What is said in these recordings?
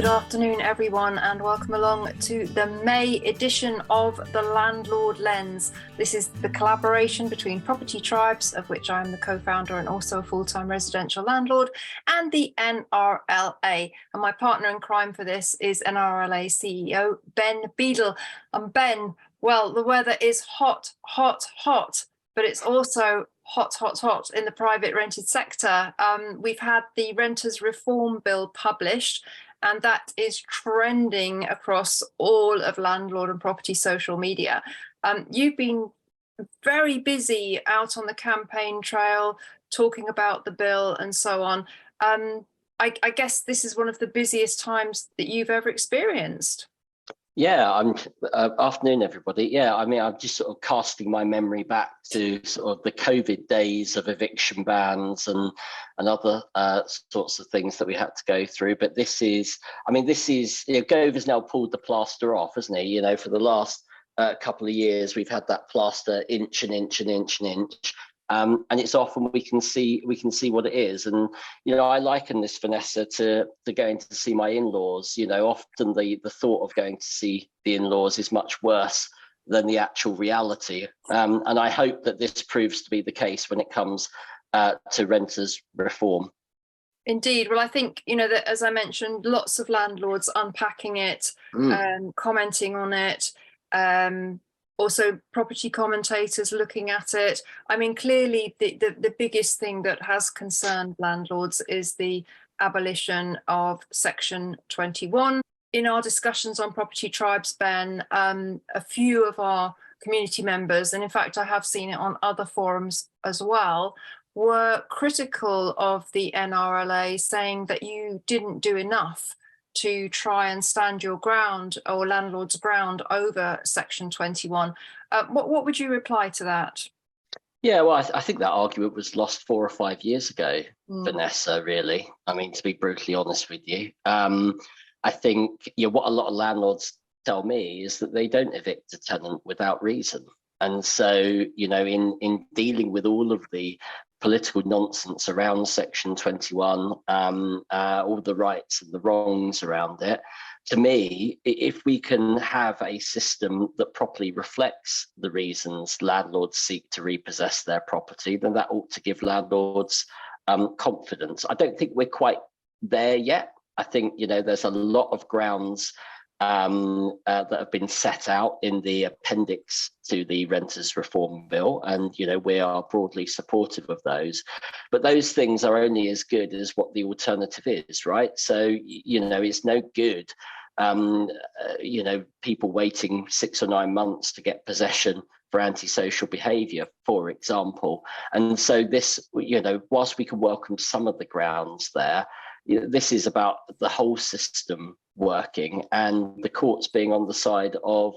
Good afternoon, everyone, and welcome along to the May edition of the Landlord Lens. This is the collaboration between Property Tribes, of which I'm the co-founder and also a full-time residential landlord, and the NRLA. And my partner in crime for this is NRLA CEO Ben Beadle. And Ben, well, the weather is hot, hot, hot, but it's also hot, hot, hot in the private rented sector. We've had the Renters Reform Bill published, and that is trending across all of landlord and property social media. You've been very busy out on the campaign trail, talking about the bill and so on. I guess this is one of the busiest times that you've ever experienced. Yeah, afternoon, everybody. Yeah, I mean, I'm just sort of casting my memory back to sort of the COVID days of eviction bans and other sorts of things that we had to go through. But this is, Gove has now pulled the plaster off, hasn't he? You know, for the last couple of years, we've had that plaster inch and inch and inch and inch. And it's off, and we can see what it is. And you know, I liken this, Vanessa, to going to see my in-laws. You know, often the thought of going to see the in-laws is much worse than the actual reality. And I hope that this proves to be the case when it comes to renters reform. Indeed. Well, I think, you know, that as I mentioned, lots of landlords unpacking it, commenting on it. Also, property commentators looking at it. I mean, clearly, the biggest thing that has concerned landlords is the abolition of Section 21. In our discussions on Property Tribes, Ben, a few of our community members, and in fact, I have seen it on other forums as well, were critical of the NRLA, saying that you didn't do enough to try and stand your ground, or landlord's ground, over Section 21. What would you reply to that? Yeah, well, I think that argument was lost 4 or 5 years ago, Vanessa, really. I mean, to be brutally honest with you. I think what a lot of landlords tell me is that they don't evict a tenant without reason. And so, you know, in dealing with all of the political nonsense around Section 21, all the rights and the wrongs around it, to me, if we can have a system that properly reflects the reasons landlords seek to repossess their property, then that ought to give landlords confidence. I don't think we're quite there yet. I think, you know, there's a lot of grounds that have been set out in the appendix to the Renters Reform Bill, and you know, we are broadly supportive of those, but those things are only as good as what the alternative is, right? So you know, it's no good you know, people waiting 6 or 9 months to get possession for antisocial behaviour, for example. And so this, you know, whilst we can welcome some of the grounds there, you know, this is about the whole system working, and the courts being on the side of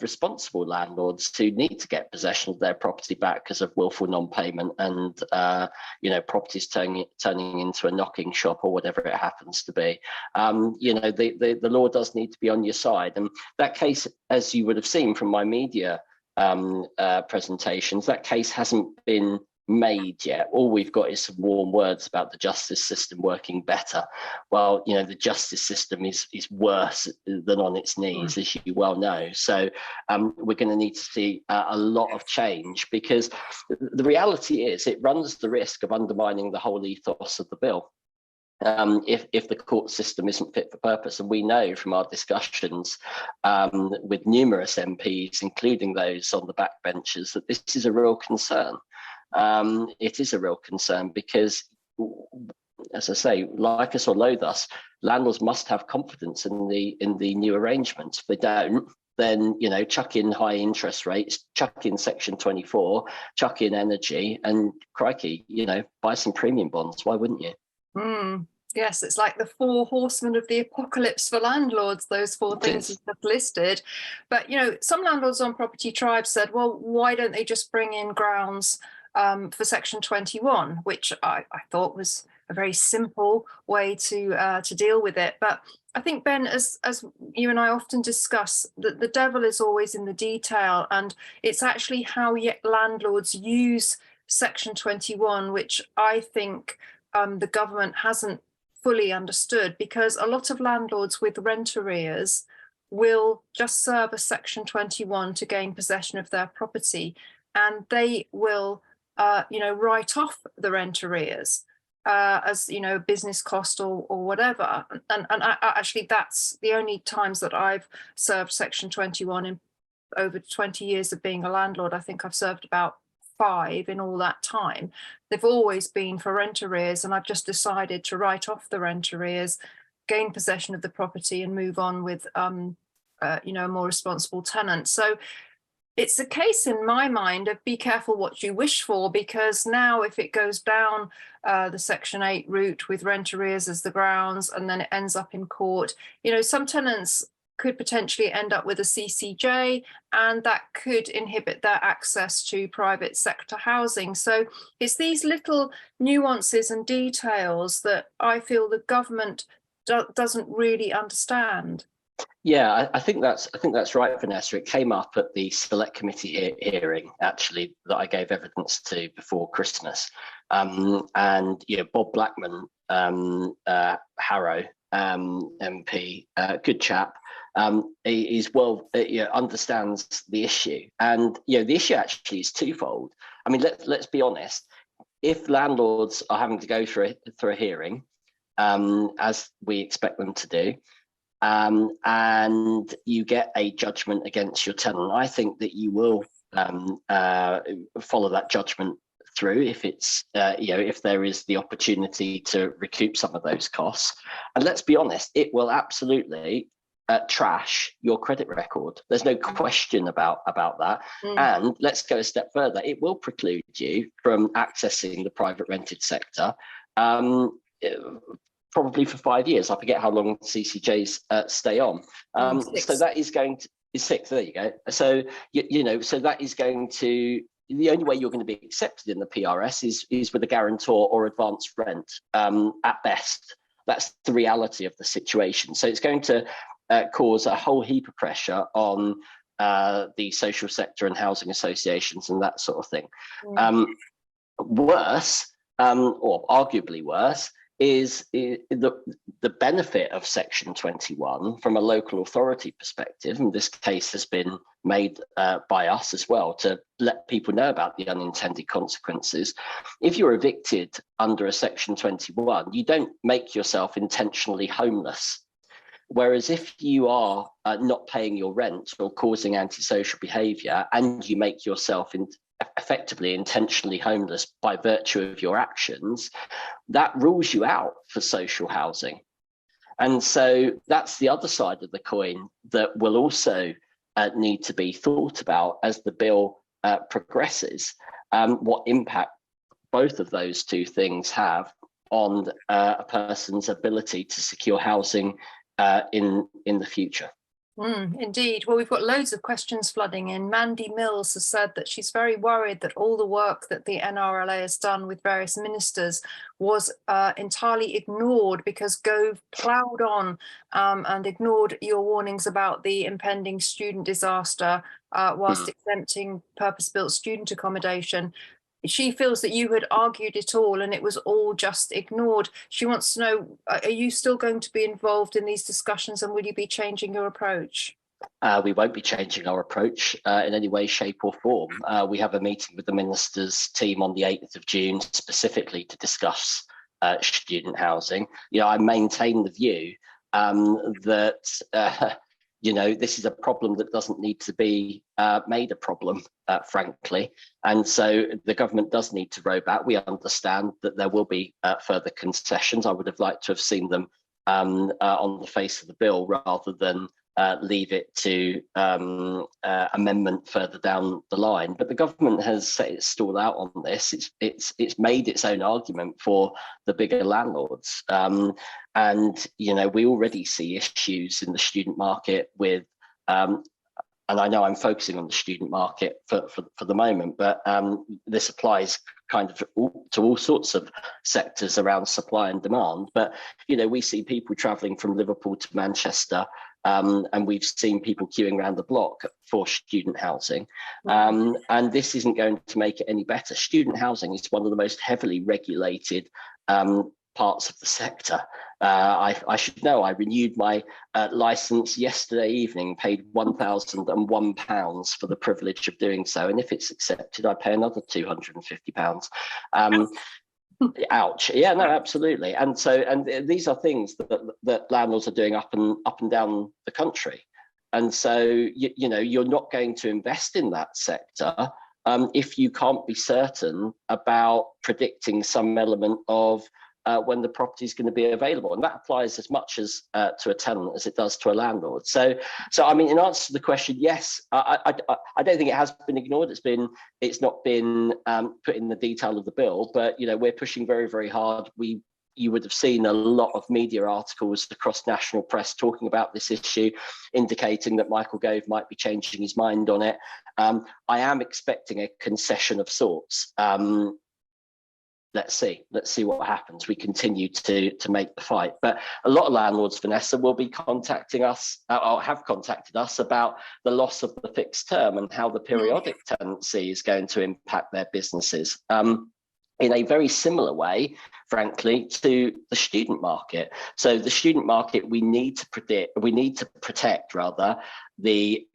responsible landlords who need to get possession of their property back because of willful non-payment, and you know, properties turning into a knocking shop or whatever it happens to be. You know, the law does need to be on your side, and that case, as you would have seen from my media presentations, that case hasn't been made yet. All we've got is some warm words about the justice system working better. Well, you know, the justice system is worse than on its knees, as you well know. So we're going to need to see a lot of change, because the reality is it runs the risk of undermining the whole ethos of the bill. If the court system isn't fit for purpose. And we know from our discussions with numerous MPs, including those on the backbenches, that this is a real concern. It is a real concern because, as I say, like us or loathe us, landlords must have confidence in the new arrangements. If they don't, then, you know, chuck in high interest rates, chuck in Section 24, chuck in energy, and crikey, you know, buy some premium bonds. Why wouldn't you? Yes, it's like the 4 horsemen of the apocalypse for landlords, those 4 things you've just listed. But, you know, some landlords on Property Tribe said, well, why don't they just bring in grounds for Section 21, which I thought was a very simple way to deal with it. But I think, Ben, as you and I often discuss, that the devil is always in the detail, and it's actually how landlords use Section 21, which I think the government hasn't fully understood, because a lot of landlords with rent arrears will just serve a Section 21 to gain possession of their property, and they will, write off the rent arrears as business cost or whatever. And actually, that's the only times that I've served Section 21 in over 20 years of being a landlord. I think I've served about 5 in all that time. They've always been for rent arrears, and I've just decided to write off the rent arrears, gain possession of the property, and move on with a more responsible tenant. So it's a case in my mind of be careful what you wish for, because now if it goes down the Section 8 route with rent arrears as the grounds, and then it ends up in court, some tenants could potentially end up with a CCJ, and that could inhibit their access to private sector housing. So it's these little nuances and details that I feel the government doesn't really understand. Yeah, I think that's right, Vanessa. It came up at the select committee hearing, actually, that I gave evidence to before Christmas. And Bob Blackman, Harrow MP, good chap, is understands the issue. And the issue actually is twofold. I mean, let's be honest. If landlords are having to go through a hearing, as we expect them to do, and you get a judgment against your tenant, I think that you will follow that judgment through if it's if there is the opportunity to recoup some of those costs. And let's be honest, it will absolutely trash your credit record. There's no question about that. And let's go a step further. It will preclude you from accessing the private rented sector, probably for 5 years. I forget how long CCJs stay on. So that is going to is 6. There you go. So so that is going to, the only way you're going to be accepted in the PRS is with a guarantor or advanced rent at best. That's the reality of the situation. So it's going to cause a whole heap of pressure on the social sector and housing associations and that sort of thing. Worse, or arguably worse, is the benefit of Section 21 from a local authority perspective, and this case has been made by us as well to let people know about the unintended consequences. If you're evicted under a Section 21, you don't make yourself intentionally homeless. Whereas if you are not paying your rent or causing antisocial behaviour, and you make yourself effectively intentionally homeless by virtue of your actions, that rules you out for social housing. And so that's the other side of the coin that will also need to be thought about as the bill progresses, what impact both of those two things have on a person's ability to secure housing in the future. Indeed. Well, we've got loads of questions flooding in. Mandy Mills has said that she's very worried that all the work that the NRLA has done with various ministers was entirely ignored because Gove ploughed on and ignored your warnings about the impending student disaster whilst exempting purpose-built student accommodation. She feels that you had argued it all and it was all just ignored. She wants to know, are you still going to be involved in these discussions, and will you be changing your approach? We won't be changing our approach in any way, shape or form. We have a meeting with the Minister's team on the 8th of June specifically to discuss student housing. I maintain the view that this is a problem that doesn't need to be made a problem, frankly. And so the government does need to row back. We understand that there will be further concessions. I would have liked to have seen them on the face of the bill rather than leave it to amendment further down the line. But the government has set its stall out on this. It's made its own argument for the bigger landlords. And we already see issues in the student market with and I know I'm focusing on the student market for the moment, but this applies kind of to all sorts of sectors around supply and demand. But we see people travelling from Liverpool to Manchester, and we've seen people queuing around the block for student housing, and this isn't going to make it any better. Student housing is one of the most heavily regulated parts of the sector. I should know I renewed my license yesterday evening, paid £1,001 for the privilege of doing so. And if it's accepted, I pay another £250. Ouch. Yeah, no, absolutely. And these are things that landlords are doing up and down the country. And so, you know, you're not going to invest in that sector if you can't be certain about predicting some element of when the property is going to be available. And that applies as much as to a tenant as it does to a landlord. So I mean, in answer to the question, yes, I don't think it has been ignored. It's not been put in the detail of the bill, but, you know, we're pushing very, very hard. You would have seen a lot of media articles across national press talking about this issue, indicating that Michael Gove might be changing his mind on it. I am expecting a concession of sorts. Let's see what happens. We continue to make the fight, but a lot of landlords, Vanessa, will be contacting us or have contacted us about the loss of the fixed term and how the periodic tenancy is going to impact their businesses. In a very similar way, frankly, to the student market. So the student market, we need to protect the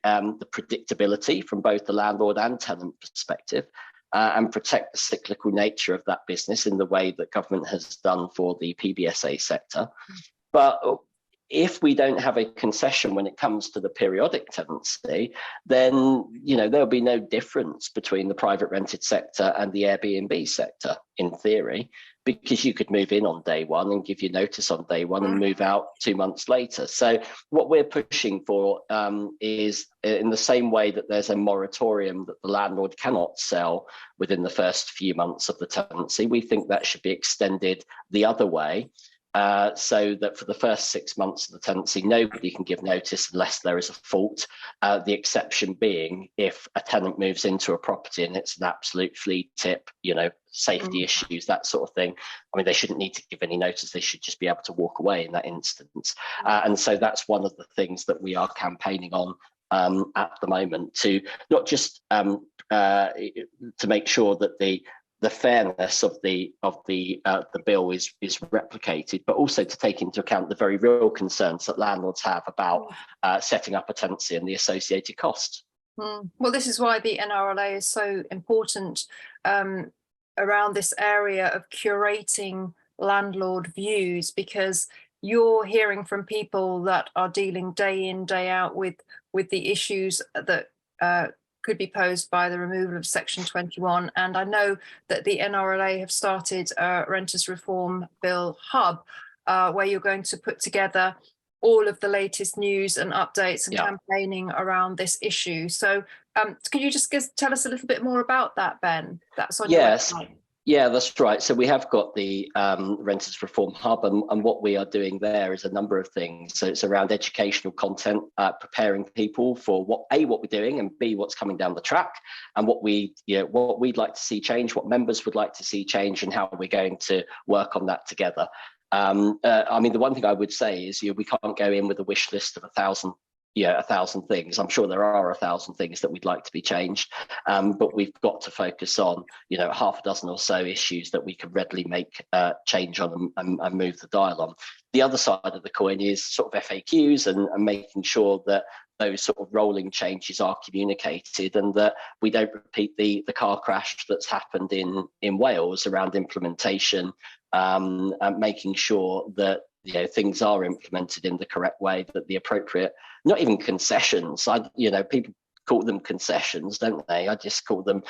predictability from both the landlord and tenant perspective, and protect the cyclical nature of that business in the way that government has done for the PBSA sector. But if we don't have a concession when it comes to the periodic tenancy, then, you know, there'll be no difference between the private rented sector and the Airbnb sector, in theory, because you could move in on day one and give your notice on day one and move out 2 months later. So what we're pushing for is, in the same way that there's a moratorium that the landlord cannot sell within the first few months of the tenancy, we think that should be extended the other way. So that for the first 6 months of the tenancy, nobody can give notice unless there is a fault. The exception being if a tenant moves into a property and it's an absolute flea tip, you know, safety issues, that sort of thing. I mean, they shouldn't need to give any notice. They should just be able to walk away in that instance. And so that's one of the things that we are campaigning on at the moment, to not just to make sure that the fairness of the bill is replicated, but also to take into account the very real concerns that landlords have about setting up a tenancy and the associated costs. Well, this is why the NRLA is so important around this area of curating landlord views, because you're hearing from people that are dealing day in, day out with the issues that could be posed by the removal of Section 21. And I know that the NRLA have started a Renters Reform Bill hub, where you're going to put together all of the latest news and updates and campaigning around this issue. So can you just tell us a little bit more about that, Ben? That's on your website. Yeah, that's right. So we have got the Renters Reform Hub, and what we are doing there is a number of things. So it's around educational content, preparing people for what we're doing, and B, what's coming down the track, and what we'd like to see change, what members would like to see change, and how we're going to work on that together. I mean, the one thing I would say is, we can't go in with a wish list of 1,000 things. I'm sure there are 1,000 things that we'd like to be changed, but we've got to focus on, half a dozen or so issues that we can readily make change on and move the dial on. The other side of the coin is sort of FAQs and making sure that those sort of rolling changes are communicated, and that we don't repeat the car crash that's happened in Wales around implementation, and making sure that things are implemented in the correct way, that the appropriate, not even concessions, people call them concessions, don't they? I just call them,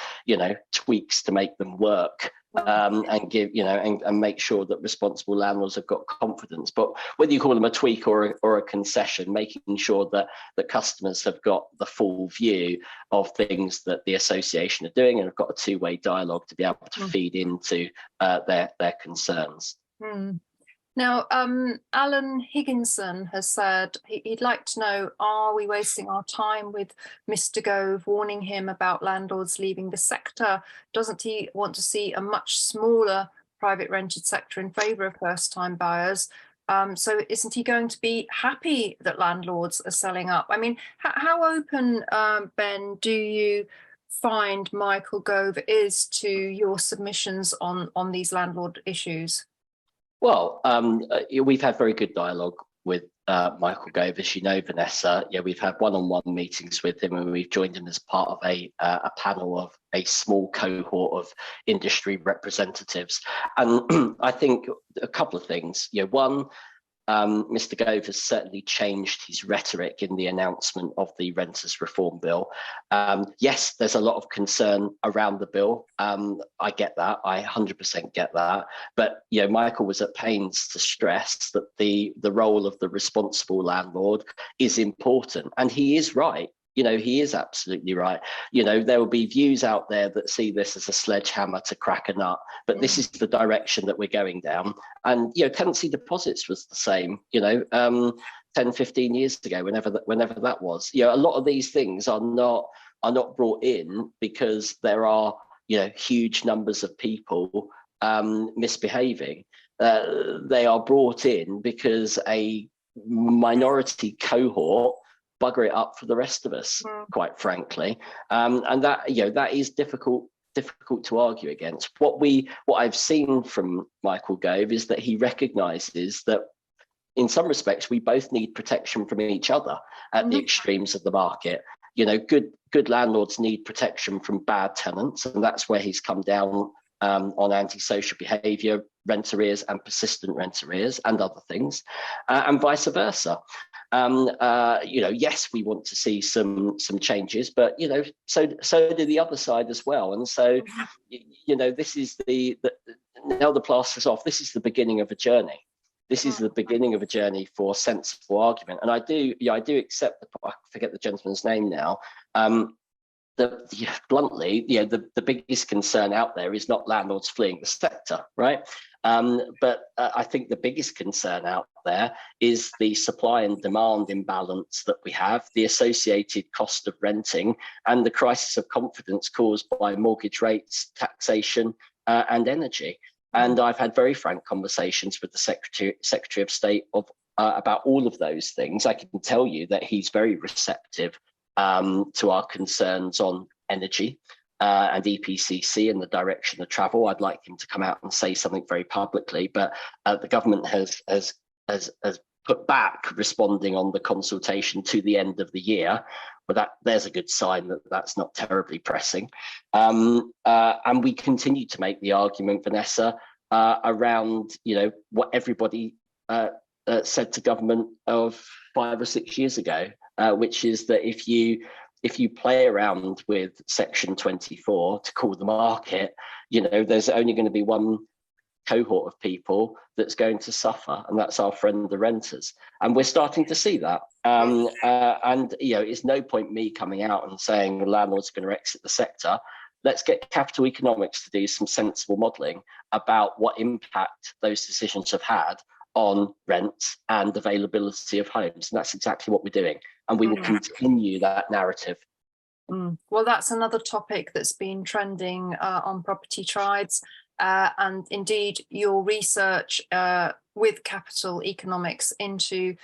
tweaks to make them work, and give, and make sure that responsible landlords have got confidence. But whether you call them a tweak or a concession, making sure that the customers have got the full view of things that the association are doing, and have got a two-way dialogue to be able to feed into their concerns. Now, Alan Higginson has said he'd like to know, are we wasting our time with Mr. Gove warning him about landlords leaving the sector? Doesn't he want to see a much smaller private rented sector in favour of first-time buyers? So isn't he going to be happy that landlords are selling up? I mean, how open, Ben, do you find Michael Gove is to your submissions on these landlord issues? Well, we've had very good dialogue with Michael Gove, as you know, Vanessa. Yeah, we've had one-on-one meetings with him, and we've joined him as part of a panel of a small cohort of industry representatives. And I think a couple of things. One, Mr. Gove has certainly changed his rhetoric in the announcement of the Renters Reform Bill. Yes, there's a lot of concern around the bill. I get that. I 100% get that. But Michael was at pains to stress that the role of the responsible landlord is important, and he is right. He is absolutely right. There will be views out there that see this as a sledgehammer to crack a nut, but this is the direction that we're going down. And, tenancy deposits was the same, 10, 15 years ago, whenever that was. A lot of these things are not brought in because there are, huge numbers of people misbehaving. They are brought in because a minority cohort bugger it up for the rest of us, quite frankly, and that is difficult to argue against. What I've seen from Michael Gove is that he recognises that in some respects we both need protection from each other at the extremes of the market. Good landlords need protection from bad tenants, and that's where he's come down on antisocial behaviour, rent arrears and persistent rent arrears and other things, and vice versa. Yes, we want to see some changes, but so do the other side as well. And so, this is now the plaster's off. This is the beginning of a journey. This is the beginning of a journey for sensible argument. And I do accept I forget the gentleman's name now. Bluntly, the biggest concern out there is not landlords fleeing the sector, right? But I think the biggest concern out there is the supply and demand imbalance that we have, the associated cost of renting, and the crisis of confidence caused by mortgage rates, taxation, and energy. And I've had very frank conversations with the Secretary of State about all of those things. I can tell you that he's very receptive to our concerns on energy and EPCC and the direction of travel. I'd like him to come out and say something very publicly, but the government has put back responding on the consultation to the end of the year. But there's a good sign that that's not terribly pressing. And we continue to make the argument, Vanessa, around what everybody said to government of 5 or 6 years ago, which is that if you play around with Section 24 to cool the market, there's only going to be one cohort of people that's going to suffer, and that's our friend the renters. And we're starting to see that. And it's no point me coming out and saying the landlord's going to exit the sector. Let's get capital economics to do some sensible modelling about what impact those decisions have had on rents and availability of homes. And that's exactly what we're doing. And we will continue that narrative. Well, that's another topic that's been trending on Property Tribes. And indeed, your research with capital economics into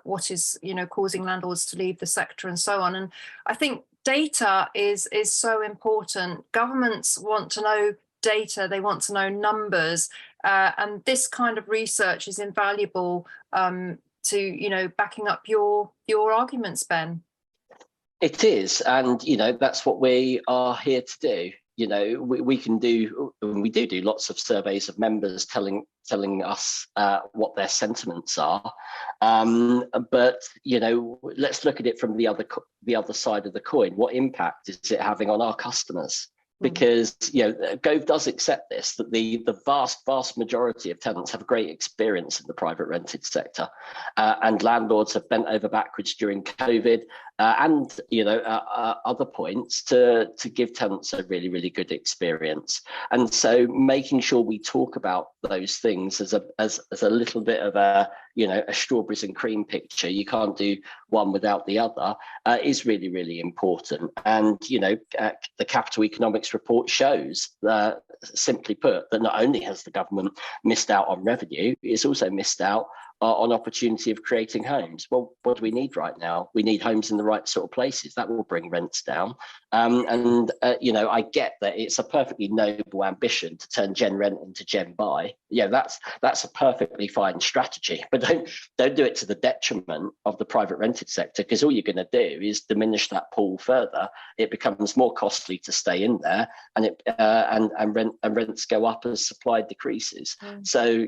what is, causing landlords to leave the sector and so on. And I think data is so important. Governments want to know data, they want to know numbers, and this kind of research is invaluable to backing up your arguments, Ben. It is, and that's what we are here to do. We do lots of surveys of members telling us what their sentiments are, but let's look at it from the other side of the coin. What impact is it having on our customers? Because Gove does accept this, that the vast majority of tenants have a great experience in the private rented sector, and landlords have bent over backwards during COVID and other points to give tenants a really good experience. And so making sure we talk about those things as a little bit of a strawberries and cream picture, you can't do one without the other, is really important. And the capital economics report shows that, simply put, that not only has the government missed out on revenue, it's also missed out on opportunity of creating homes. Well, what do we need right now? We need homes in the right sort of places. That will bring rents down. I get that it's a perfectly noble ambition to turn gen rent into gen buy. Yeah, that's a perfectly fine strategy, but don't do it to the detriment of the private rented sector, because all you're going to do is diminish that pool further. It becomes more costly to stay in there, and rents go up as supply decreases. So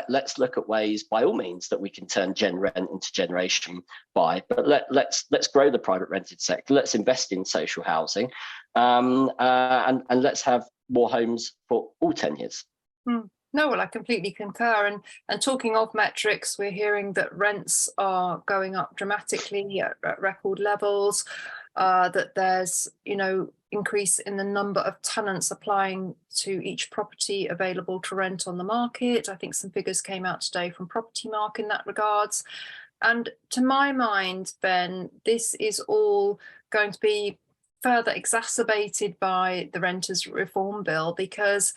let's look at ways, by all means, that we can turn gen rent into generation buy, but let's grow the private rented sector. Let's invest in social housing, and let's have more homes for all tenures. No, well, I completely concur. And talking of metrics, we're hearing that rents are going up dramatically at record levels, that there's, increase in the number of tenants applying to each property available to rent on the market. I think some figures came out today from Property Mark in that regards. And to my mind, Ben, this is all going to be further exacerbated by the Renters Reform Bill, because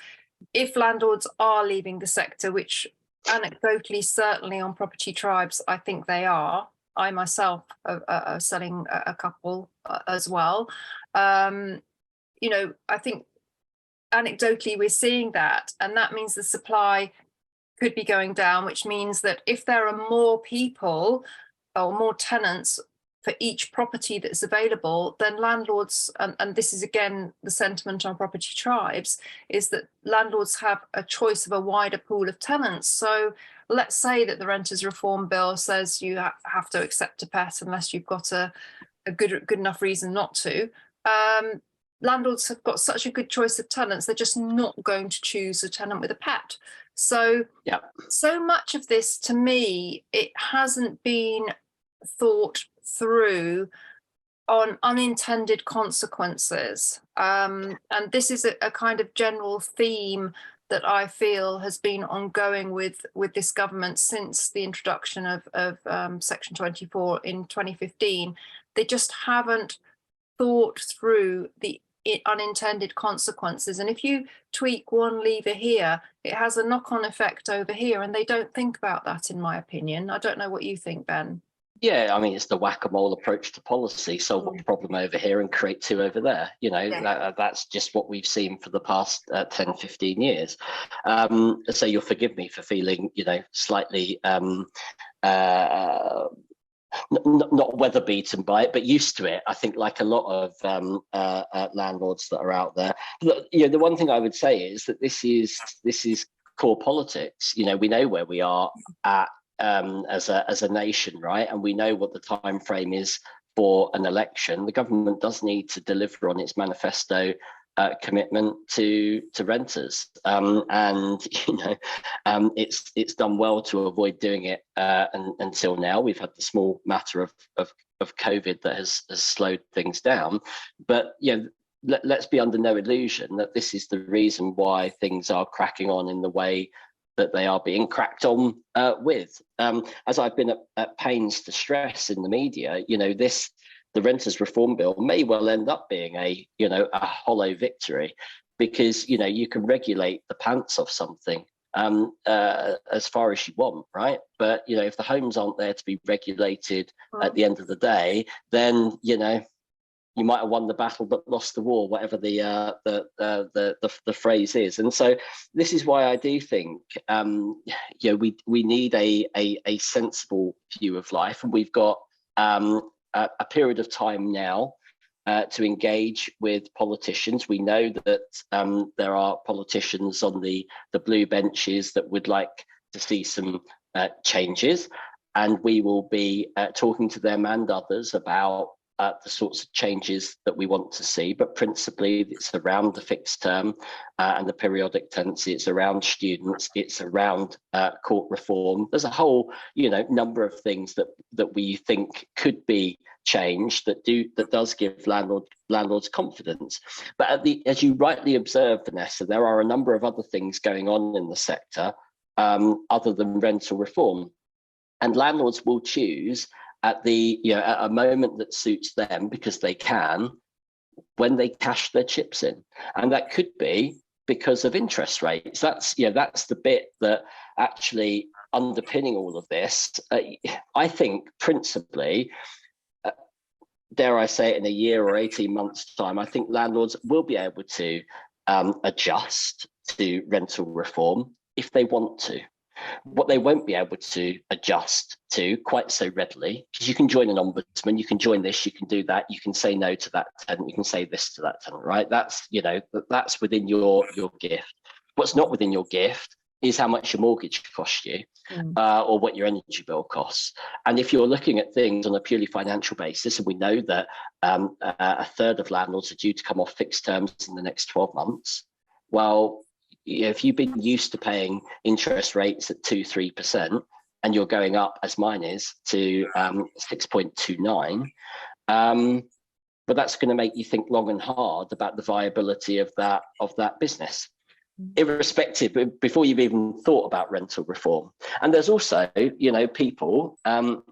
if landlords are leaving the sector, which anecdotally, certainly on Property Tribes, I think they are. I myself are selling a couple as well. I think anecdotally we're seeing that, and that means the supply could be going down, which means that if there are more people or more tenants for each property that's available, then landlords, and this is again the sentiment on Property Tribes, is that landlords have a choice of a wider pool of tenants. So let's say that the Renters Reform Bill says you have to accept a pet unless you've got a good enough reason not to. Landlords have got such a good choice of tenants, they're just not going to choose a tenant with a pet. So, so much of this, to me, it hasn't been thought through on unintended consequences. And this is a kind of general theme that I feel has been ongoing with this government since the introduction of Section 24 in 2015. They just haven't thought through the unintended consequences. And if you tweak one lever here, it has a knock-on effect over here, and they don't think about that, in my opinion. I don't know what you think, Ben. Yeah, I mean, it's the whack-a-mole approach to policy. Solve a problem over here and create two over there. That's just what we've seen for the past 10, 15 years. So you'll forgive me for feeling, slightly not weather beaten by it, but used to it. I think, like a lot of landlords that are out there. The one thing I would say is that this is core politics. We know where we are at as a nation, right? And we know what the time frame is for an election. The government does need to deliver on its manifesto commitment to renters, and it's done well to avoid doing it until now. We've had the small matter of COVID that has slowed things down, but let's be under no illusion that this is the reason why things are cracking on in the way that they are being cracked on with. As I've been at pains to stress in the media, the Renters Reform Bill may well end up being a hollow victory, because you can regulate the pants off something as far as you want, right? But if the homes aren't there to be regulated at the end of the day, then you might have won the battle but lost the war, whatever the phrase is. And so this is why I do think we need a sensible view of life, and we've got a period of time now to engage with politicians. We know that there are politicians on the blue benches that would like to see some changes, and we will be talking to them and others about the sorts of changes that we want to see. But principally, it's around the fixed term and the periodic tenancy. It's around students. It's around court reform. There's a whole number of things that we think could be changed that does give landlords confidence. But as you rightly observed, Vanessa, there are a number of other things going on in the sector other than rental reform, and landlords will choose at a moment that suits them, because they can, when they cash their chips in, and that could be because of interest rates. That's the bit that actually underpinning all of this, I think principally, dare I say it, in a year or 18 months' time, I think landlords will be able to adjust to rental reform if they want to. What they won't be able to adjust to quite so readily, because you can join an ombudsman, you can join this, you can do that, you can say no to that tenant, you can say this to that tenant, right? That's, you know, that's within your gift. What's not within your gift is how much your mortgage costs you, or what your energy bill costs. And if you're looking at things on a purely financial basis, and we know that a third of landlords are due to come off fixed terms in the next 12 months, well, if you've been used to paying interest rates at 2-3%, and you're going up, as mine is, to 6.29, but that's going to make you think long and hard about the viability of that business, irrespective, before you've even thought about rental reform. And there's also, you know, people, and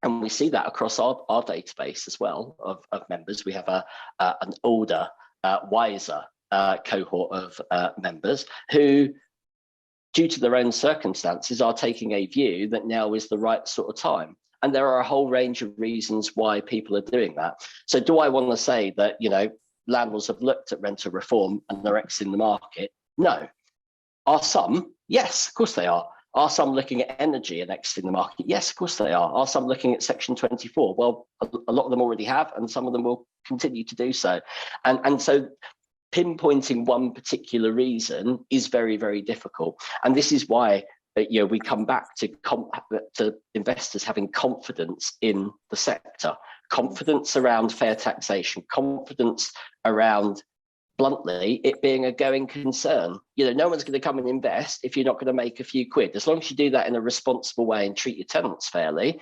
we see that across our database as well of members. We have an older, wiser cohort of members who, due to their own circumstances, are taking a view that now is the right sort of time. And there are a whole range of reasons why people are doing that. So do I want to say that, you know, landlords have looked at rental reform and they're exiting the market? No. Are some? Yes, of course they are. Are some looking at energy and exiting the market? Yes, of course they are. Are some looking at Section 24? Well, a lot of them already have, and some of them will continue to do so. And so pinpointing one particular reason is very, very difficult. And this is why, you know, we come back to investors having confidence in the sector, confidence around fair taxation, confidence around, bluntly, it being a going concern. You know, no one's going to come and invest if you're not going to make a few quid. As long as you do that in a responsible way and treat your tenants fairly,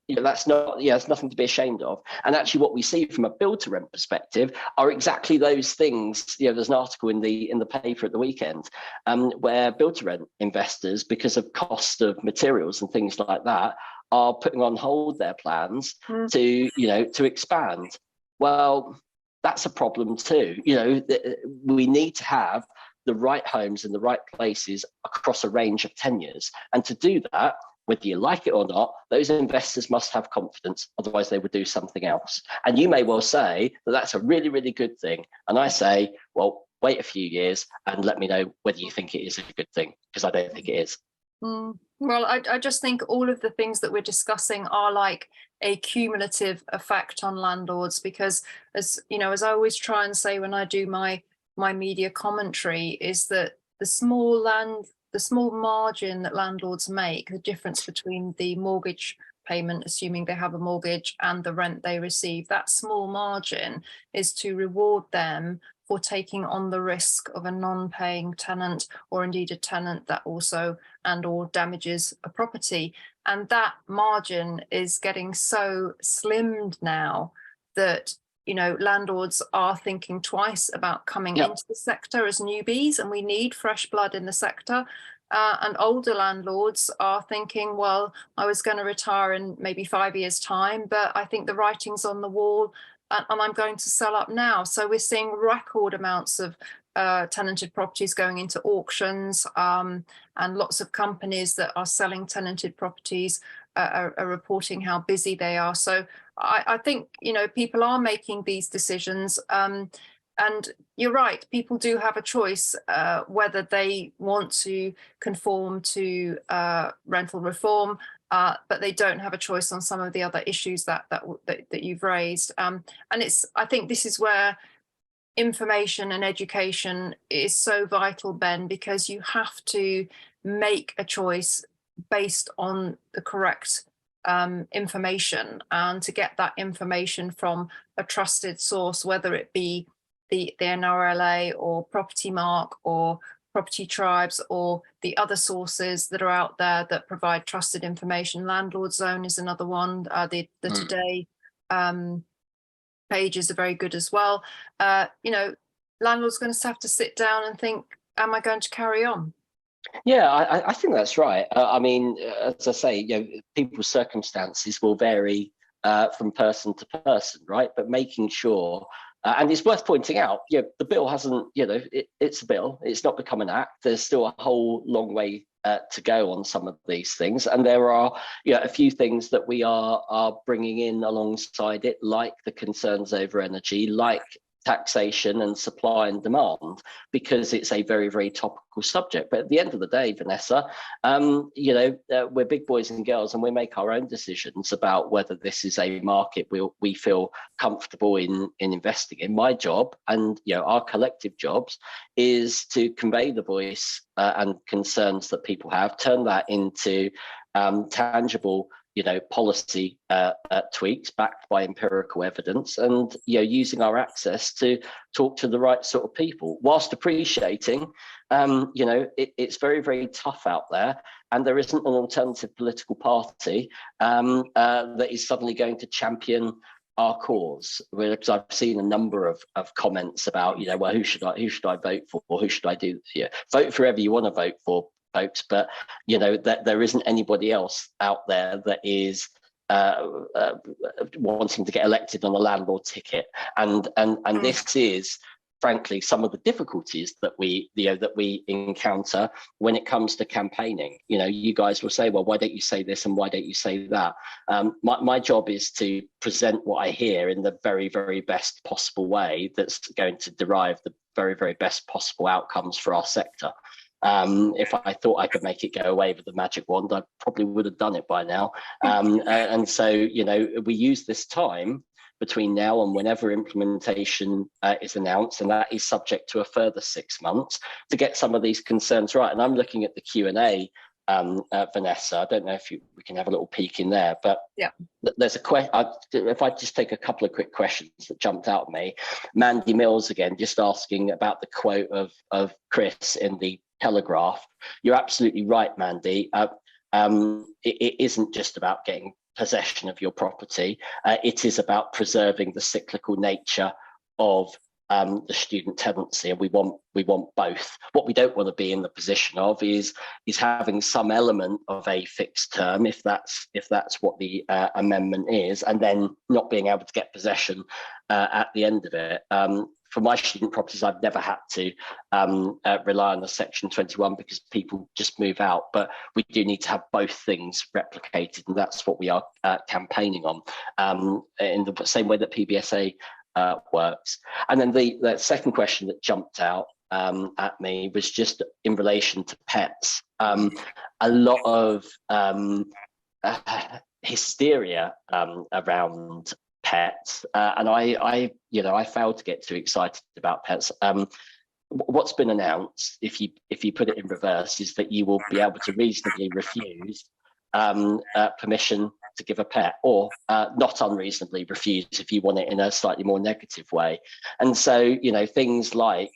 you know, that's not, yeah, it's nothing to be ashamed of. And actually what we see from a build to rent perspective are exactly those things. You know, there's an article in the paper at the weekend where build to rent investors, because of cost of materials and things like that, are putting on hold their plans to, you know, to expand. Well, that's a problem too. You know, we need to have the right homes in the right places across a range of tenures. And to do that, whether you like it or not, those investors must have confidence, otherwise they would do something else. And you may well say that that's a really, really good thing. And I say, well, wait a few years and let me know whether you think it is a good thing, because I don't think it is. Well, I just think all of the things that we're discussing are like a cumulative effect on landlords, because, as you know, as I always try and say when I do my media commentary, is that the small margin that landlords make, the difference between the mortgage payment, assuming they have a mortgage, and the rent they receive, that small margin is to reward them for taking on the risk of a non-paying tenant, or indeed a tenant that also or damages a property. And that margin is getting so slimmed now that, you know, landlords are thinking twice about coming into the sector as newbies, and we need fresh blood in the sector. And older landlords are thinking, well, I was going to retire in maybe 5 years' time, but I think the writing's on the wall, and I'm going to sell up now. So we're seeing record amounts of tenanted properties going into auctions, and lots of companies that are selling tenanted properties are reporting how busy they are. So I think, you know, people are making these decisions. And you're right, people do have a choice whether they want to conform to rental reform, but they don't have a choice on some of the other issues that you've raised. And I think this is where information and education is so vital, Ben, because you have to make a choice based on the correct information, and to get that information from a trusted source, whether it be the NRLA or Property Mark or Property Tribes or the other sources that are out there that provide trusted information. Landlord Zone is another one. The Today pages are very good as well. You know, landlords going to have to sit down and think, am I going to carry on? Yeah, I think that's right. I mean, as I say, you know, people's circumstances will vary from person to person, right? But making sure, and it's worth pointing out, the bill hasn't, it's a bill. It's not become an act. There's still a whole long way to go on some of these things, and there are a few things that we are bringing in alongside it, like the concerns over energy, like taxation and supply and demand, because it's a very, very topical subject. But at the end of the day, Vanessa, we're big boys and girls, and we make our own decisions about whether this is a market we feel comfortable in investing in. My job, and our collective jobs, is to convey the voice and concerns that people have, turn that into tangible policy tweaks backed by empirical evidence, and using our access to talk to the right sort of people, whilst appreciating it's very, very tough out there, and there isn't an alternative political party that is suddenly going to champion our cause. Because I've seen a number of comments about well, who should I vote for, or who should I do vote for whoever you want to vote for, folks, but that there isn't anybody else out there that is wanting to get elected on a landlord ticket, and this is frankly some of the difficulties that we encounter when it comes to campaigning. You guys will say, well, why don't you say this and why don't you say that? My job is to present what I hear in the very, very best possible way that's going to derive the very, very best possible outcomes for our sector. If I thought I could make it go away with the magic wand, I probably would have done it by now. And so, we use this time between now and whenever implementation is announced, and that is subject to a further 6 months, to get some of these concerns right. And I'm looking at the Q&A, Vanessa. I don't know if we can have a little peek in there, but yeah, there's a question. If I just take a couple of quick questions that jumped out at me. Mandy Mills again, just asking about the quote of Chris in the Telegraph. You're absolutely right, Mandy. It isn't just about getting possession of your property. It is about preserving the cyclical nature of the student tenancy, and we want both. What we don't want to be in the position of is having some element of a fixed term, if that's what the amendment is, and then not being able to get possession at the end of it. For my student properties, I've never had to rely on the Section 21 because people just move out. But we do need to have both things replicated, and that's what we are campaigning on, in the same way that PBSA works. And then the second question that jumped out at me was just in relation to pets. A lot of hysteria around pets, and I failed to get too excited about pets. What's been announced, if you put it in reverse, is that you will be able to reasonably refuse permission to give a pet, or not unreasonably refuse if you want it in a slightly more negative way. And so things like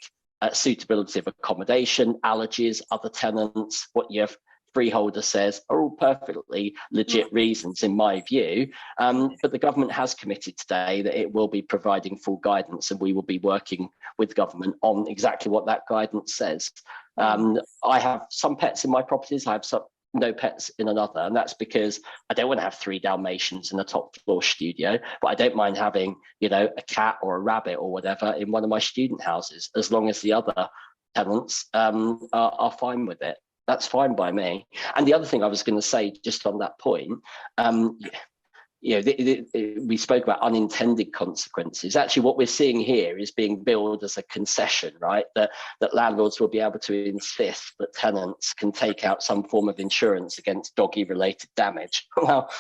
suitability of accommodation, allergies, other tenants, what your freeholder says, are all perfectly legit reasons in my view, but the government has committed today that it will be providing full guidance, and we will be working with government on exactly what that guidance says. I have some pets in my properties, I have no pets in another, and that's because I don't want to have 3 Dalmatians in a top floor studio, but I don't mind having a cat or a rabbit or whatever in one of my student houses, as long as the other tenants are fine with it. That's fine by me. And the other thing I was going to say, just on that point, we spoke about unintended consequences. Actually, what we're seeing here is being billed as a concession, right? That landlords will be able to insist that tenants can take out some form of insurance against doggy-related damage. Well,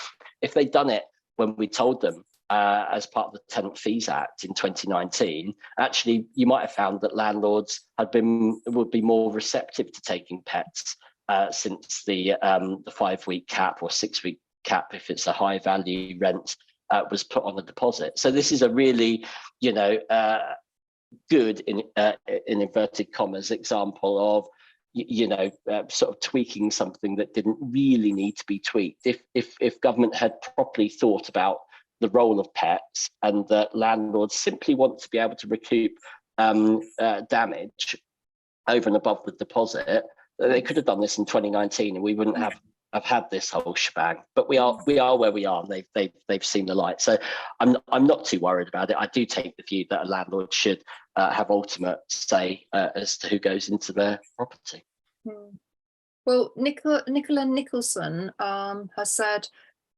if they'd done it when we told them as part of the Tenant Fees Act in 2019, actually, you might have found that landlords would be more receptive to taking pets since the 5-week cap or 6-week cap, if it's a high value rent, was put on the deposit. So this is a really, good in inverted commas example of sort of tweaking something that didn't really need to be tweaked. If government had properly thought about the role of pets, and that landlords simply want to be able to recoup damage over and above the deposit, they could have done this in 2019, and we wouldn't have had this whole shebang. But we are where we are, and they've seen the light. So I'm not too worried about it. I do take the view that a landlord should have ultimate say as to who goes into their property. Well, Well, Nicola Nicholson has said,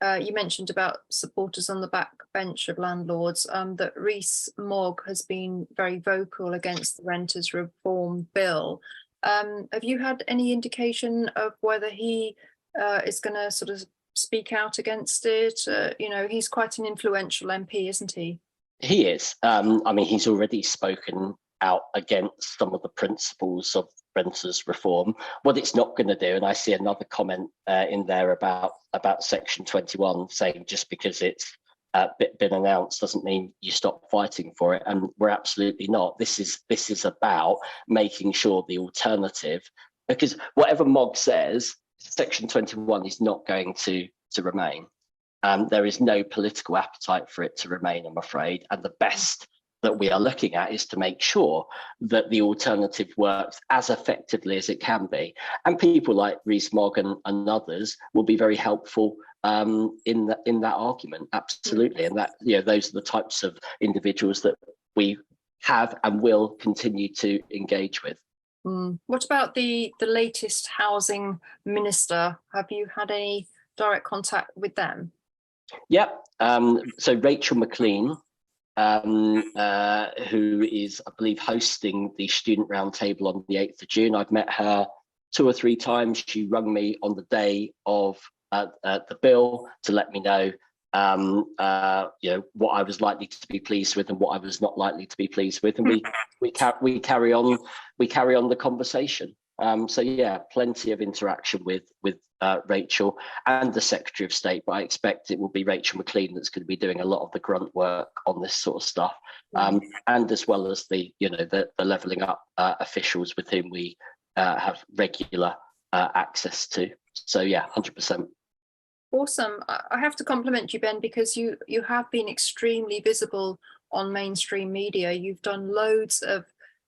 you mentioned about supporters on the backbench of landlords, that Rees-Mogg has been very vocal against the renters reform bill. Have you had any indication of whether he is going to sort of speak out against it? He's quite an influential MP, isn't he? He is. I mean, he's already spoken out against some of the principles of renters reform. What it's not going to do, and I see another comment in there about Section 21 saying just because it's been announced doesn't mean you stop fighting for it, and we're absolutely not. This is about making sure the alternative, because whatever Mogg says, Section 21 is not going to remain. There is no political appetite for it to remain, I'm afraid, and the best that we are looking at is to make sure that the alternative works as effectively as it can be. And people like Rees-Mogg and others will be very helpful in that argument, absolutely. And that, those are the types of individuals that we have and will continue to engage with. What about the latest housing minister? Have you had any direct contact with them? Yep. So Rachel McLean, who is, I believe, hosting the student roundtable on the 8th of June. I've met her 2 or 3 times. She rung me on the day of the bill to let me know, what I was likely to be pleased with and what I was not likely to be pleased with, and we carry on the conversation. So yeah, plenty of interaction with Rachel and the Secretary of State, but I expect it will be Rachel McLean that's going to be doing a lot of the grunt work on this sort of stuff, and as well as the levelling up officials with whom we have regular access to. So yeah, 100%. Awesome. I have to compliment you, Ben, because you have been extremely visible on mainstream media. You've done loads of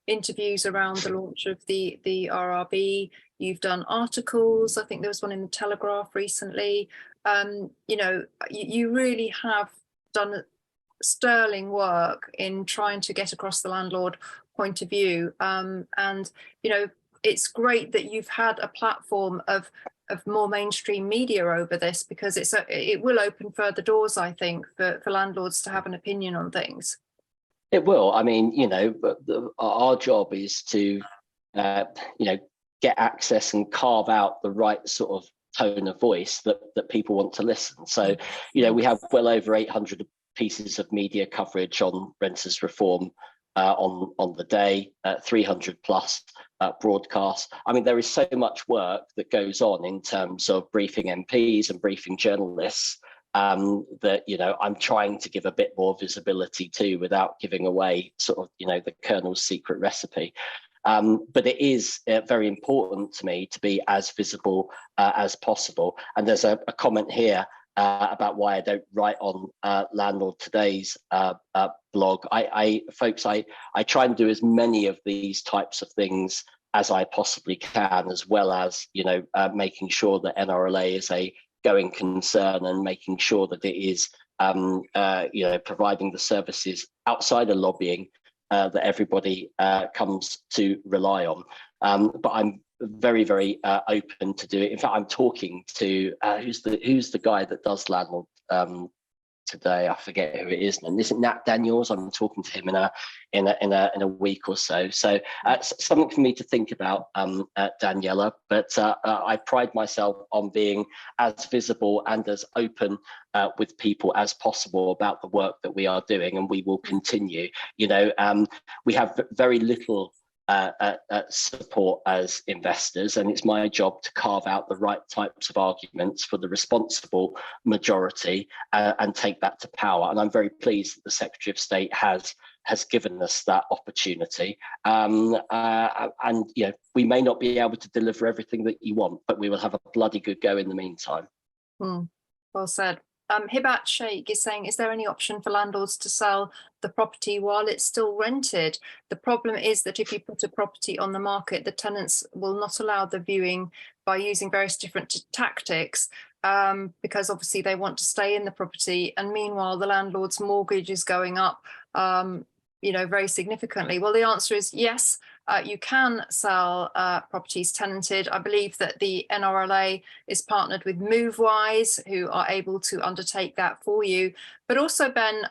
interviews around the launch of the RRB. You've done articles. I think there was one in the Telegraph recently. You really have done sterling work in trying to get across the landlord point of view. It's great that you've had a platform of more mainstream media over this, because it will open further doors, I think, for landlords to have an opinion on things. It will. I mean, our job is to, get access and carve out the right sort of tone of voice that people want to listen. So, we have well over 800 pieces of media coverage on renters reform on the day, 300 plus broadcasts. I mean, there is so much work that goes on in terms of briefing MPs and briefing journalists that I'm trying to give a bit more visibility to, without giving away sort of the Colonel's secret recipe. But it is very important to me to be as visible as possible. And there's a comment here about why I don't write on Landlord Today's blog. I try and do as many of these types of things as I possibly can, as well as making sure that NRLA is a going concern and making sure that it is providing the services outside of lobbying that everybody comes to rely on. But I'm very, very open to do it. In fact, I'm talking to who's the guy that does Landlord Today? I forget who it is. And isn't Nat Daniels? I'm talking to him in a week or so. So something for me to think about, Daniela. But I pride myself on being as visible and as open with people as possible about the work that we are doing, and we will continue. We have very little support as investors, and it's my job to carve out the right types of arguments for the responsible majority and take that to power. And I'm very pleased that the Secretary of State has given us that opportunity. And we may not be able to deliver everything that you want, but we will have a bloody good go in the meantime. Well said. Hibat Sheikh is saying, is there any option for landlords to sell the property while it's still rented? The problem is that if you put a property on the market, the tenants will not allow the viewing by using various different tactics, because obviously they want to stay in the property. And meanwhile, the landlord's mortgage is going up, very significantly. Well, the answer is yes. you can sell properties tenanted. I believe that the NRLA is partnered with MoveWise, who are able to undertake that for you. But also, Ben,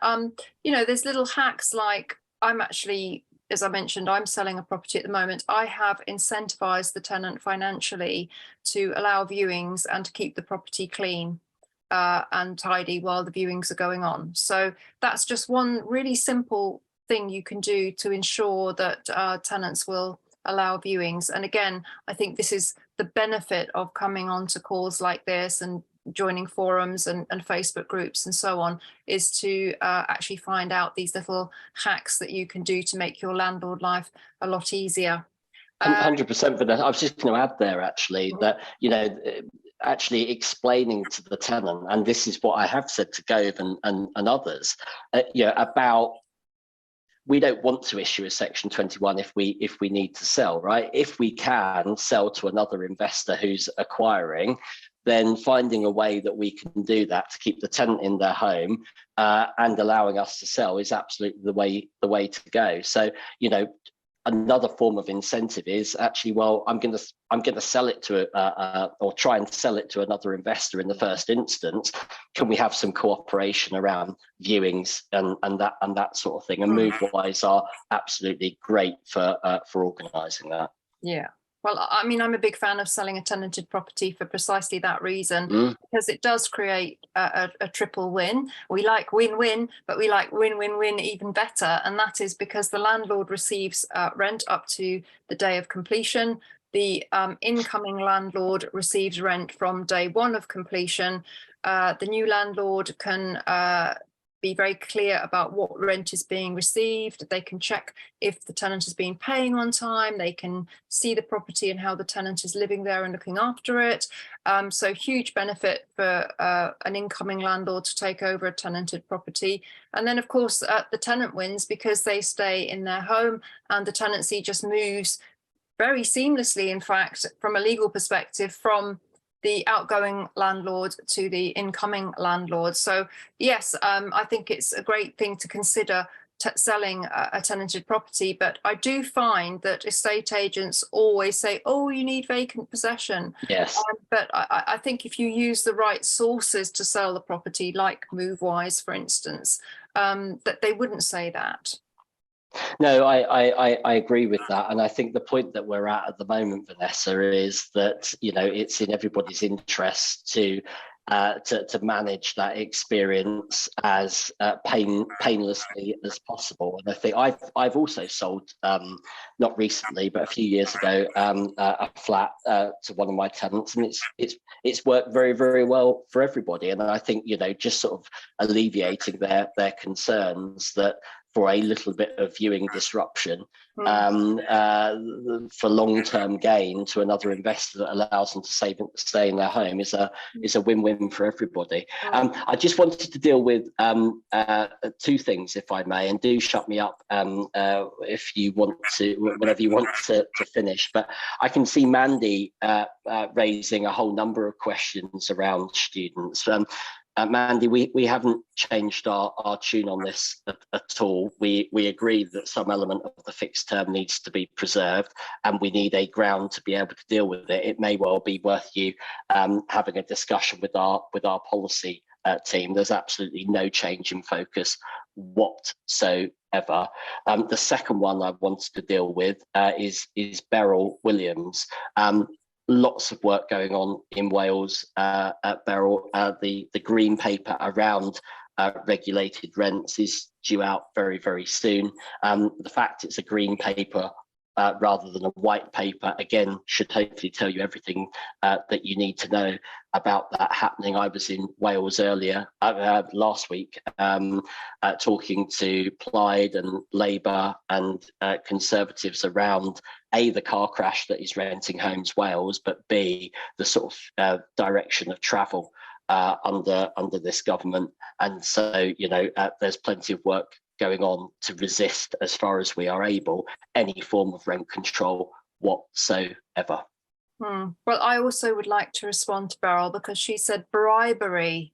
there's little hacks like I'm actually, as I mentioned, I'm selling a property at the moment. I have incentivized the tenant financially to allow viewings and to keep the property clean and tidy while the viewings are going on. So that's just one really simple thing you can do to ensure that tenants will allow viewings. And again, I think this is the benefit of coming on to calls like this and joining forums and Facebook groups and so on, is to actually find out these little hacks that you can do to make your landlord life a lot easier. 100%. But I was just going to add there actually that, actually explaining to the tenant, and this is what I have said to Gove and others, about we don't want to issue a Section 21 if we need to sell, right? If we can sell to another investor who's acquiring, then finding a way that we can do that to keep the tenant in their home and allowing us to sell is absolutely the way to go. So, another form of incentive is actually, well, I'm going to sell it to or try and sell it to another investor in the first instance. Can we have some cooperation around viewings and that sort of thing? And MoveWise are absolutely great for organising that. Yeah. Well, I mean, I'm a big fan of selling a tenanted property for precisely that reason, because it does create a triple win. We like win-win, but we like win-win-win even better. And that is because the landlord receives rent up to the day of completion. The incoming landlord receives rent from day one of completion. The new landlord can be very clear about what rent is being received. They can check if the tenant has been paying on time. They can see the property and how the tenant is living there and looking after it. So huge benefit for an incoming landlord to take over a tenanted property. And then, of course, the tenant wins because they stay in their home and the tenancy just moves very seamlessly, in fact, from a legal perspective, from the outgoing landlord to the incoming landlord. So yes, I think it's a great thing to consider selling a tenanted property, but I do find that estate agents always say, oh, you need vacant possession. Yes. But I think if you use the right sources to sell the property, like MoveWise, for instance, that they wouldn't say that. No, I agree with that. And I think the point that we're at the moment, Vanessa, is that, it's in everybody's interest to manage that experience as painlessly as possible. And I think I've also sold, not recently, but a few years ago, a flat to one of my tenants, and it's worked very, very well for everybody. And I think, just sort of alleviating their concerns that for a little bit of viewing disruption for long-term gain to another investor that allows them to stay in their home is a win-win for everybody. I just wanted to deal with two things, if I may, and do shut me up if you want to, whenever you want to finish. But I can see Mandy raising a whole number of questions around students. Mandy, we haven't changed our tune on this at all. We agree that some element of the fixed term needs to be preserved, and we need a ground to be able to deal with it. It may well be worth you having a discussion with our policy team. There's absolutely no change in focus whatsoever. The second one I wanted to deal with is Beryl Williams. Lots of work going on in Wales at Beryl. The green paper around regulated rents is due out very, very soon. The fact it's a green paper rather than a white paper, again, should hopefully tell you everything that you need to know about that happening. I was in Wales earlier last week talking to Plaid and Labour and Conservatives around A, the car crash that is renting homes Wales, but B, the sort of direction of travel under this government. And so, there's plenty of work going on to resist, as far as we are able, any form of rent control whatsoever. Well, I also would like to respond to Beryl, because she said bribery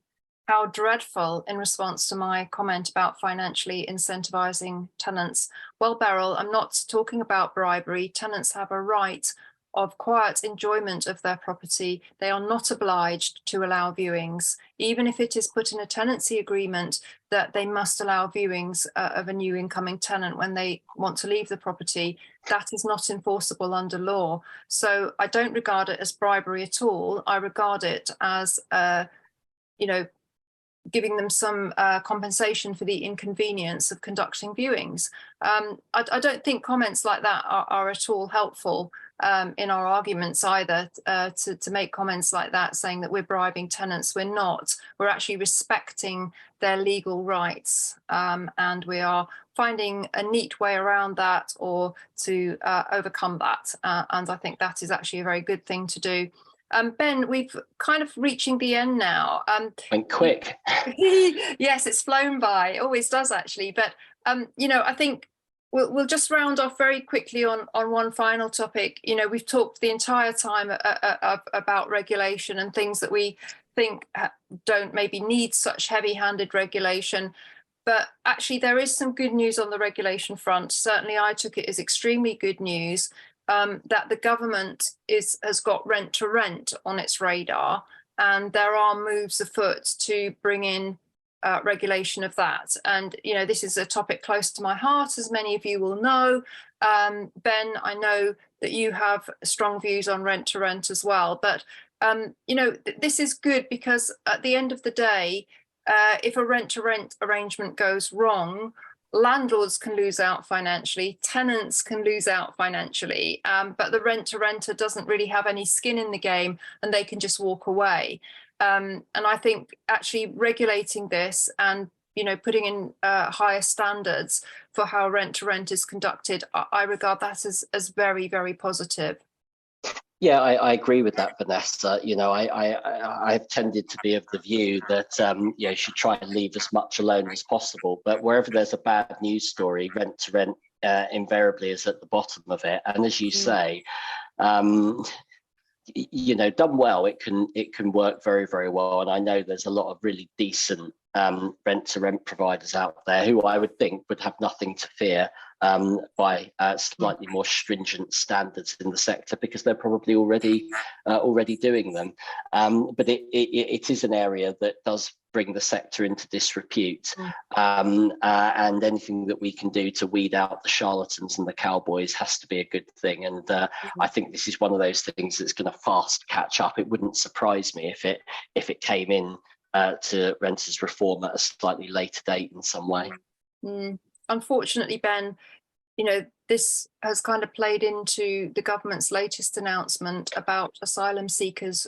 how dreadful in response to my comment about financially incentivizing tenants. Well, Beryl, I'm not talking about bribery. Tenants have a right of quiet enjoyment of their property. They are not obliged to allow viewings, even if it is put in a tenancy agreement that they must allow viewings of a new incoming tenant when they want to leave the property. That is not enforceable under law. So I don't regard it as bribery at all. I regard it as, giving them some compensation for the inconvenience of conducting viewings. I don't think comments like that are at all helpful in our arguments either, to make comments like that saying that we're bribing tenants. We're not. We're actually respecting their legal rights, and we are finding a neat way around that or to overcome that. And I think that is actually a very good thing to do. Ben, we've kind of reaching the end now. Went quick. Yes, it's flown by. It always does, actually. But I think we'll just round off very quickly on one final topic. We've talked the entire time about regulation and things that we think don't maybe need such heavy-handed regulation. But actually, there is some good news on the regulation front. Certainly, I took it as extremely good news. That the government has got rent to rent on its radar, and there are moves afoot to bring in regulation of that. And this is a topic close to my heart, as many of you will know. Ben, I know that you have strong views on rent to rent as well. But this is good because at the end of the day, if a rent to rent arrangement goes wrong, landlords can lose out financially, tenants can lose out financially, but the rent-to-renter doesn't really have any skin in the game and they can just walk away. And I think actually regulating this and putting in higher standards for how rent-to-rent is conducted, I regard that as very, very positive. Yeah, I agree with that, Vanessa. I've tended to be of the view that you should try and leave as much alone as possible. But wherever there's a bad news story, rent to rent invariably is at the bottom of it. And as you say, done well, it can work very, very well. And I know there's a lot of really decent rent to rent providers out there who I would think would have nothing to fear by slightly more stringent standards in the sector, because they're probably already doing them. But it is an area that does bring the sector into disrepute, and anything that we can do to weed out the charlatans and the cowboys has to be a good thing. And I think this is one of those things that's going to fast catch up. It wouldn't surprise me if it came in to renters reform at a slightly later date in some way. Unfortunately, Ben, this has kind of played into the government's latest announcement about asylum seekers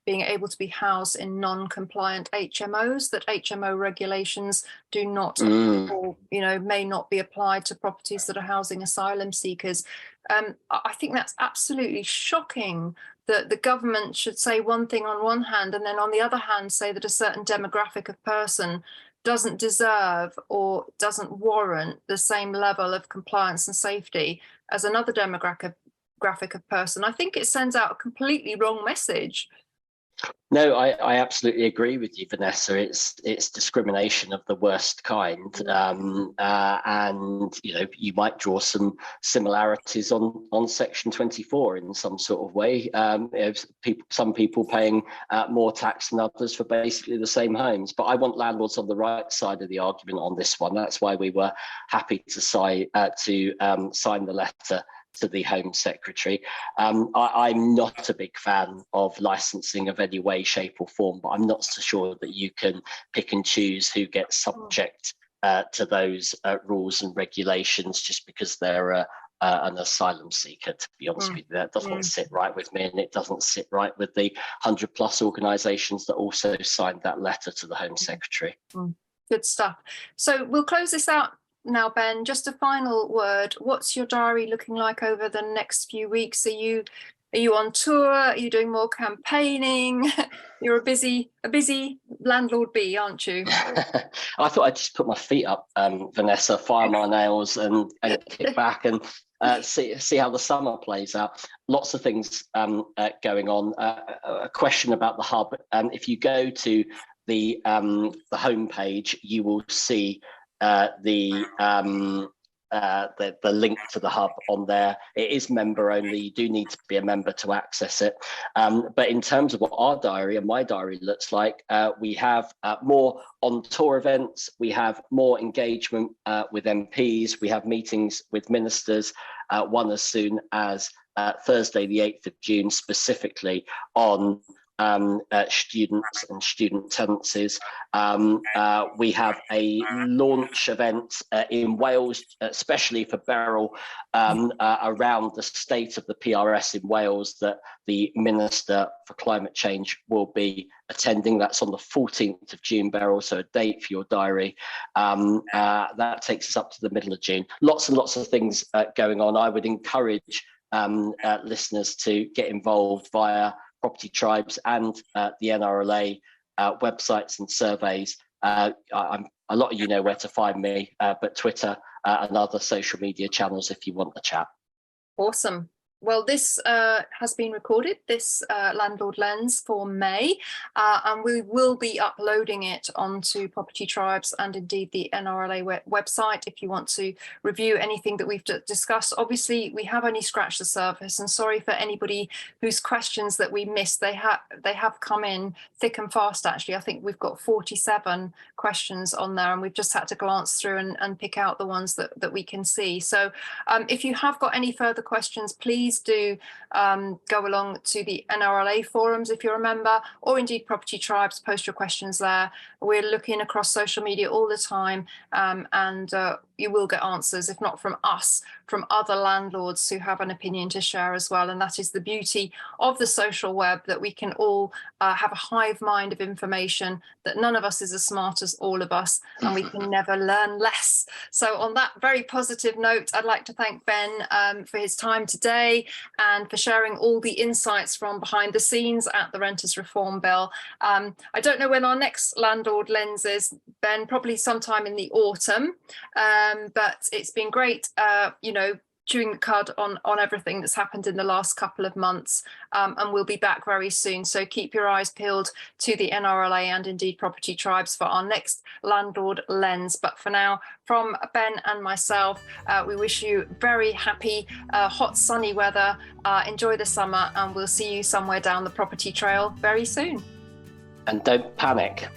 being able to be housed in non-compliant HMOs, that HMO regulations do not or may not be applied to properties that are housing asylum seekers. I think that's absolutely shocking that the government should say one thing on one hand and then on the other hand say that a certain demographic of person doesn't deserve or doesn't warrant the same level of compliance and safety as another demographic of person. I think it sends out a completely wrong message. No, I absolutely agree with you, Vanessa. It's discrimination of the worst kind, and you might draw some similarities on Section 24 in some sort of way. Some people paying more tax than others for basically the same homes. But I want landlords on the right side of the argument on this one. That's why we were happy to sign the letter to the Home Secretary. I'm not a big fan of licensing of any way, shape or form, but I'm not so sure that you can pick and choose who gets subject to those rules and regulations just because they're an asylum seeker. To be honest with you, that doesn't sit right with me, and it doesn't sit right with the 100+ organisations that also signed that letter to the Home Secretary. Good stuff. So we'll close this out now, Ben. Just a final word. What's your diary looking like over the next few weeks? Are you on tour? Are you doing more campaigning? You're a busy landlord bee, aren't you? I thought I'd just put my feet up, Vanessa, fire my nails and kick back and see how the summer plays out. Lots of things going on. A question about the hub. If you go to the homepage, you will see the link to the hub on there. It is member only. You do need to be a member to access it. But in terms of what our diary and my diary looks like, we have more on-tour events. We have more engagement with MPs. We have meetings with ministers, one as soon as Thursday, the 8th of June, specifically on students and student tenancies. We have a launch event in Wales, especially for Beryl, around the state of the PRS in Wales that the Minister for Climate Change will be attending. That's on the 14th of June, Beryl, so a date for your diary. That takes us up to the middle of June. Lots and lots of things going on. I would encourage listeners to get involved via Property Tribes and the NRLA websites and surveys. A lot of you know where to find me, but Twitter and other social media channels if you want the chat. Awesome. Well, this has been recorded, this Landlord Lens for May, and we will be uploading it onto Property Tribes and indeed the NRLA website if you want to review anything that we've discussed. Obviously, we have only scratched the surface, and sorry for anybody whose questions that we missed. They have come in thick and fast, actually. I think we've got 47 questions on there, and we've just had to glance through and pick out the ones that we can see. So if you have got any further questions, please do go along to the NRLA forums if you're a member, or indeed Property Tribes, post your questions there. We're looking across social media all the time, and you will get answers, if not from us, from other landlords who have an opinion to share as well. And that is the beauty of the social web, that we can all have a hive mind of information, that none of us is as smart as all of us, and we can never learn less. So on that very positive note, I'd like to thank Ben for his time today and for sharing all the insights from behind the scenes at the Renters Reform Bill. I don't know when our next Landlord Lens is, Ben, probably sometime in the autumn. But it's been great, chewing the cud on everything that's happened in the last couple of months, and we'll be back very soon. So keep your eyes peeled to the NRLA and indeed Property Tribes for our next Landlord Lens. But for now, from Ben and myself, we wish you very happy, hot, sunny weather. Enjoy the summer, and we'll see you somewhere down the property trail very soon. And don't panic.